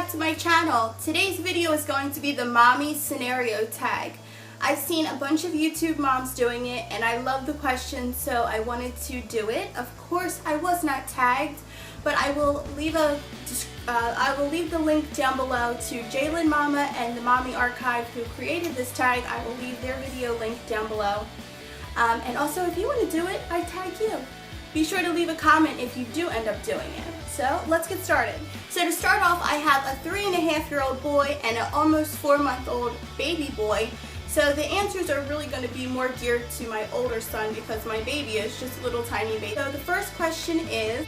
back to my channel. Today's video is going to be the mommy scenario tag. I've seen a bunch of YouTube moms doing it and I love the question, so I wanted to do it. Of course I was not tagged, but I will leave the link down below to Jalen Mama and the Mommy Archive who created this tag. I will leave their video link down below. And also, if you want to do it, I tag you. Be sure to leave a comment if you do end up doing it. So let's get started. So to start off, I have a 3.5-year-old boy and an almost 4-month-old baby boy. So the answers are really going to be more geared to my older son because my baby is just a little tiny baby. So the first question is,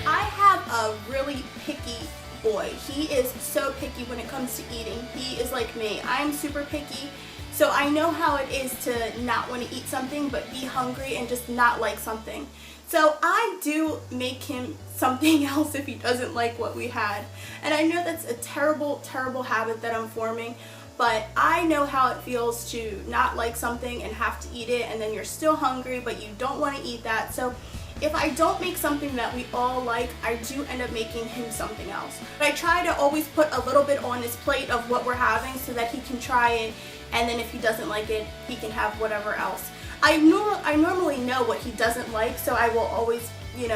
I have a really picky boy. He is so picky when it comes to eating. He is like me. I am super picky. So I know how it is to not want to eat something but be hungry and just not like something. So I do make him something else if he doesn't like what we had. And I know that's a terrible, terrible habit that I'm forming, but I know how it feels to not like something and have to eat it, and then you're still hungry but you don't want to eat that. So if I don't make something that we all like, I do end up making him something else. But I try to always put a little bit on his plate of what we're having so that he can try it, and then if he doesn't like it, he can have whatever else. I normally know what he doesn't like, so I will always,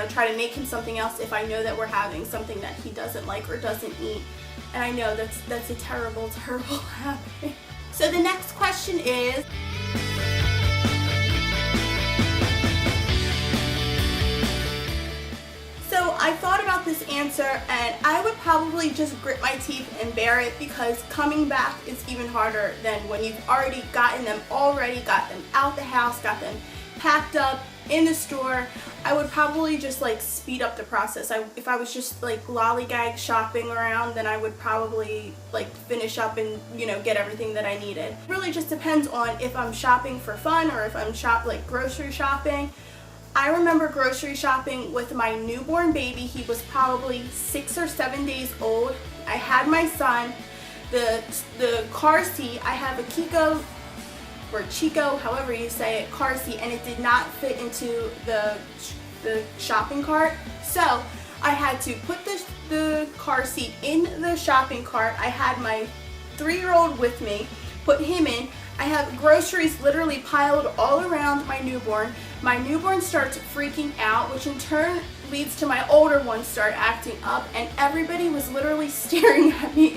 try to make him something else if I know that we're having something that he doesn't like or doesn't eat. And I know that's a terrible, terrible habit. So the next question is, so I thought about this answer and I would probably just grit my teeth and bear it, because coming back is even harder than when you've already got them out the house, got them packed up in the store. I would probably just speed up the process. If I was just lollygag shopping around, then I would probably finish up and get everything that I needed. It really just depends on if I'm shopping for fun or if I'm grocery shopping. I remember grocery shopping with my newborn baby. He was probably 6 or 7 days old. I had my son. The car seat, I have a Kiko or Chico, however you say it, car seat, and it did not fit into the shopping cart. So I had to put the car seat in the shopping cart. I had my 3-year-old with me, put him in. I have groceries literally piled all around my newborn. My newborn starts freaking out, which in turn leads to my older one start acting up, and everybody was literally staring at me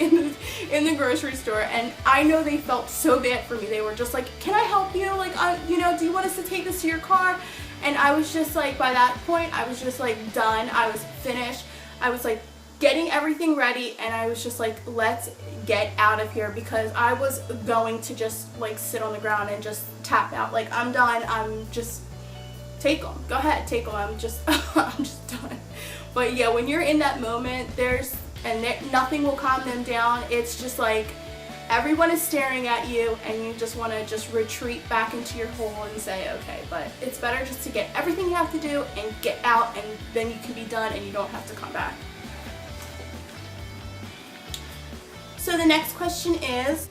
in the grocery store, and I know they felt so bad for me. They were just like, "Can I help you? Do you want us to take this to your car?" And I was just by that point, I was just done. I was finished. I was getting everything ready, and I was just let's get out of here, because I was going to just sit on the ground and just tap out. I'm done. I'm just, take them. Go ahead, take them. I'm just I'm just done. But yeah, when you're in that moment, nothing will calm them down. It's just everyone is staring at you, and you just want to just retreat back into your hole and say, okay. But it's better just to get everything you have to do and get out, and then you can be done and you don't have to come back. So the next question is,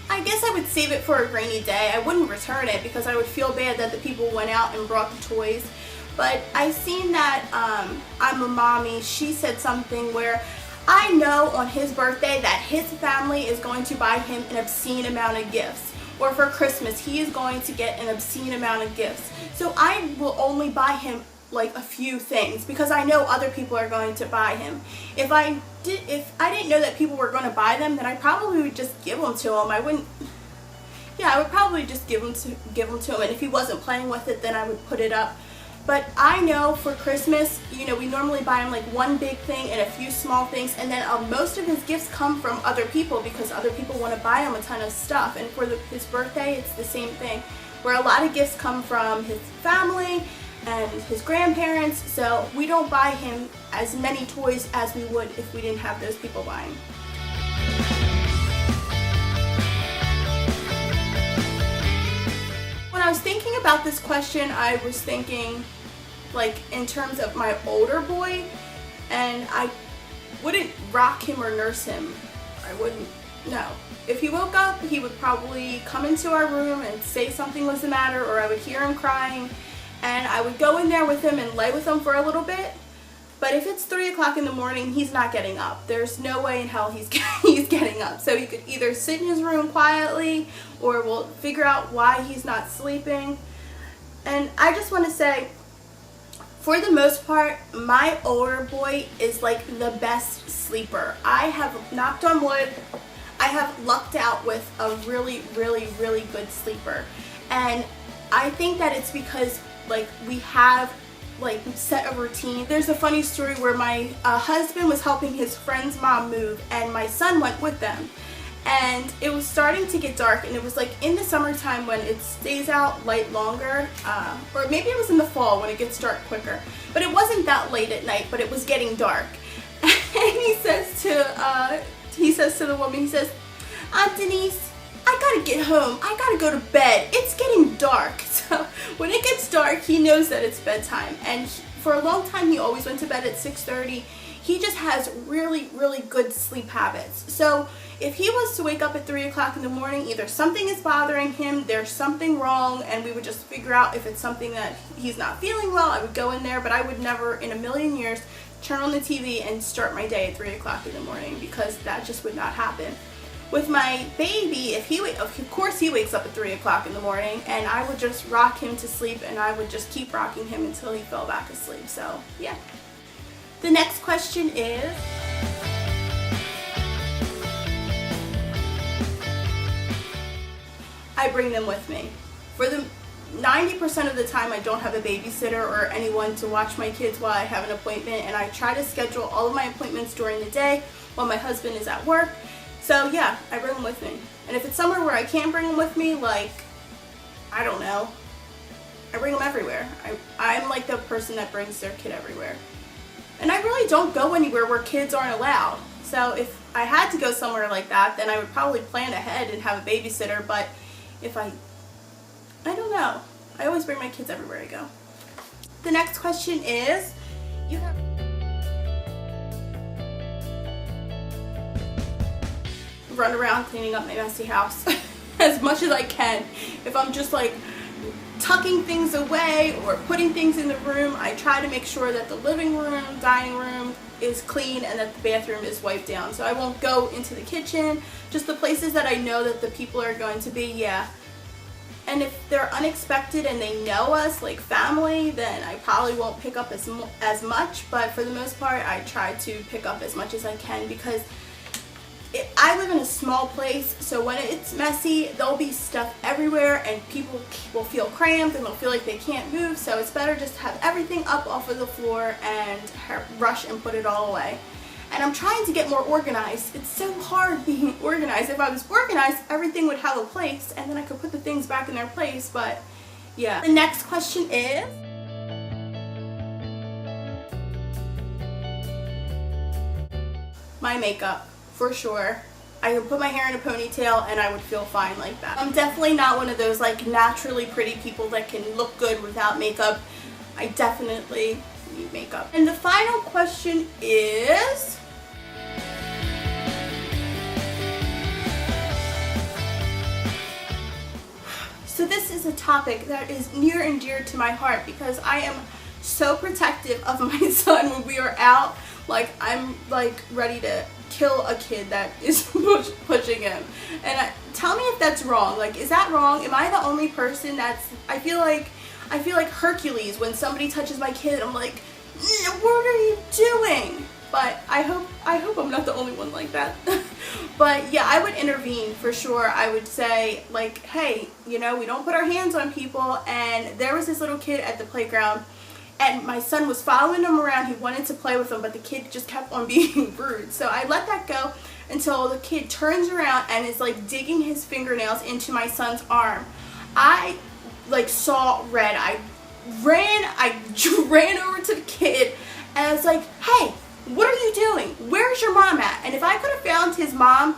I guess I would save it for a rainy day. I wouldn't return it because I would feel bad that the people went out and brought the toys. But I seen that I'm a mommy. She said something where I know on his birthday that his family is going to buy him an obscene amount of gifts. Or for Christmas, he is going to get an obscene amount of gifts. So I will only buy him a few things because I know other people are going to buy him. If I didn't know that people were going to buy them, then I probably would just give them to him. I would probably just give them to him, and if he wasn't playing with it, then I would put it up. But I know for Christmas, we normally buy him one big thing and a few small things, and then most of his gifts come from other people because other people want to buy him a ton of stuff. And for his birthday, it's the same thing, where a lot of gifts come from his family and his grandparents, so we don't buy him as many toys as we would if we didn't have those people buying. When I was thinking about this question, I was thinking in terms of my older boy, and I wouldn't rock him or nurse him. I wouldn't, no. If he woke up, he would probably come into our room and say something was the matter, or I would hear him crying, and I would go in there with him and lay with him for a little bit. But if it's 3 o'clock in the morning, he's not getting up. There's no way in hell he's getting up. So you could either sit in his room quietly, or we'll figure out why he's not sleeping. And I just want to say, for the most part, my older boy is like the best sleeper. I have, knocked on wood, I have lucked out with a really, really, really good sleeper. And I think that it's because like we have like set a routine. There's a funny story where my husband was helping his friend's mom move, and my son went with them. And it was starting to get dark, and it was like in the summertime when it stays out light longer, or maybe it was in the fall when it gets dark quicker, but it wasn't that late at night, but it was getting dark. And he says to the woman, he says, "Aunt Denise, I gotta get home. I gotta go to bed. It's getting dark." So when it gets dark, he knows that it's bedtime. And for a long time, he always went to bed at 6:30. He just has really, really good sleep habits. So if he was to wake up at 3 o'clock in the morning, either something is bothering him, there's something wrong, and we would just figure out if it's something that he's not feeling well. I would go in there, but I would never in a million years turn on the TV and start my day at 3 o'clock in the morning, because that just would not happen. With my baby, of course he wakes up at 3 o'clock in the morning, and I would just rock him to sleep, and I would just keep rocking him until he fell back asleep. So yeah. The next question is, I bring them with me. For the 90% of the time, I don't have a babysitter or anyone to watch my kids while I have an appointment, and I try to schedule all of my appointments during the day while my husband is at work. So yeah, I bring them with me. And if it's somewhere where I can't bring them with me, like, I don't know, I bring them everywhere. I'm like the person that brings their kid everywhere. And I really don't go anywhere where kids aren't allowed. So if I had to go somewhere like that, then I would probably plan ahead and have a babysitter. But if I don't know. I always bring my kids everywhere I go. The next question is, run around cleaning up my messy house as much as I can. If I'm just like tucking things away or putting things in the room, I try to make sure that the living room, dining room is clean and that the bathroom is wiped down. So I won't go into the kitchen, just the places that I know that the people are going to be, yeah. And if they're unexpected and they know us, like family, then I probably won't pick up as much, but for the most part, I try to pick up as much as I can, because I live in a small place, so when it's messy, there'll be stuff everywhere, and people will feel cramped and they'll feel like they can't move, so it's better just to have everything up off of the floor and rush and put it all away. And I'm trying to get more organized. It's so hard being organized. If I was organized, everything would have a place, and then I could put the things back in their place, but yeah. The next question is, my makeup. For sure. I could put my hair in a ponytail and I would feel fine like that. I'm definitely not one of those like naturally pretty people that can look good without makeup. I definitely need makeup. And the final question is, so this is a topic that is near and dear to my heart, because I am so protective of my son when we are out. Like, I'm like ready to kill a kid that is pushing him. And tell me if that's wrong. Like, is that wrong? Am I the only person that's, I feel like Hercules when somebody touches my kid. I'm like, what are you doing? But I hope I'm not the only one like that. But yeah, I would intervene for sure. I would say, like, hey, you know, we don't put our hands on people. And there was this little kid at the playground, and my son was following him around. He wanted to play with him, but the kid just kept on being rude. So I let that go until the kid turns around and is like digging his fingernails into my son's arm. I like saw red. I ran over to the kid and I was like, hey, what are you doing? Where's your mom at? And if I could have found his mom,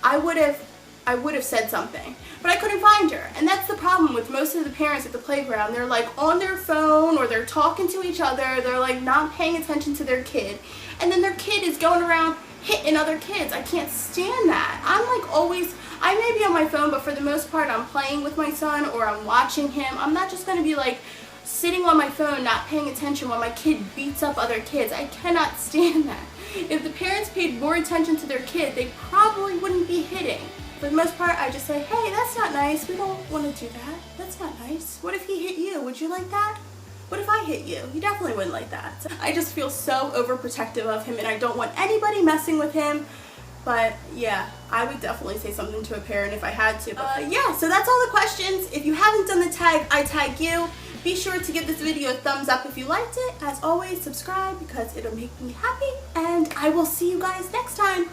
I would have said something. But I couldn't find her. And that's the problem with most of the parents at the playground. They're like on their phone, or they're talking to each other. They're like not paying attention to their kid. And then their kid is going around hitting other kids. I can't stand that. I'm like always, I may be on my phone, but for the most part I'm playing with my son or I'm watching him. I'm not just going to be like sitting on my phone not paying attention while my kid beats up other kids. I cannot stand that. If the parents paid more attention to their kid, they probably wouldn't be hitting. For the most part, I just say, hey, that's not nice. We don't want to do that. That's not nice. What if he hit you? Would you like that? What if I hit you? You definitely wouldn't like that. I just feel so overprotective of him and I don't want anybody messing with him. But yeah, I would definitely say something to a parent if I had to. Yeah, so that's all the questions. If you haven't done the tag, I tag you. Be sure to give this video a thumbs up if you liked it. As always, subscribe because it'll make me happy. And I will see you guys next time.